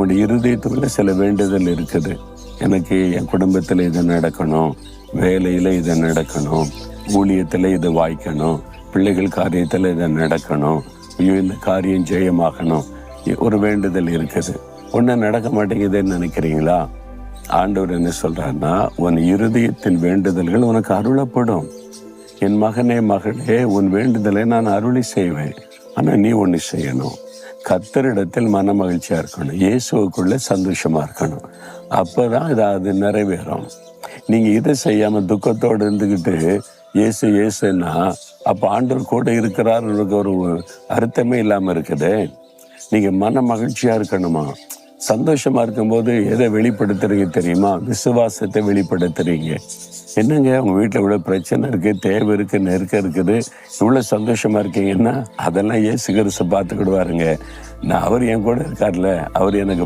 உங்களுடைய இருதயத்துக்குள்ள சில வேண்டுதல் இருக்குது. எனக்கு என் குடும்பத்தில் இது நடக்கணும், வேலையில் இது நடக்கணும், ஊழியத்தில் இது வாய்க்கணும், பிள்ளைகள் காரியத்தில் இதை நடக்கணும், ஐயோ இந்த காரியம் ஜெயமாகணும். ஒரு வேண்டுதல் இருக்குது. ஒன்றும் நடக்க மாட்டேங்குதுன்னு நினைக்கிறீங்களா? ஆண்டவர் என்ன சொல்றாருன்னா, உன் இருதயத்தின் வேண்டுதல்கள் உனக்கு அருளப்படும். என் மகனே மகளே, உன் வேண்டுதலை நான் அருளி செய்வேன். ஆனால் நீ ஒன்று செய்யணும். கர்த்தரிடத்தில் மன மகிழ்ச்சியா இருக்கணும், இயேசுக்குள்ள சந்தோஷமா இருக்கணும். அப்பதான் அது நிறைவேறும். நீங்க இதை செய்யாம துக்கத்தோடு இருந்துக்கிட்டு இயேசு இயேசுன்னா அப்ப ஆண்டவர் கூட இருக்கிறாருக்கு ஒரு அர்த்தமே இல்லாம இருக்குது. நீங்க மன மகிழ்ச்சியா இருக்கணுமா? சந்தோஷமா இருக்கும்போது எதை வெளிப்படுத்துறீங்க தெரியுமா? விசுவாசத்தை வெளிப்படுத்துறீங்க. என்னங்க உங்க வீட்டில் இவ்வளவு பிரச்சனை இருக்கு, தேவை இருக்கு, நெருக்கம் இருக்குது, இவ்வளவு சந்தோஷமா இருக்கீங்கன்னா அதெல்லாம் இயேசு கிறிஸ்து பார்த்துக்கிடுவாருங்க. அவர் என் கூட இருக்கார்ல, அவர் எனக்கு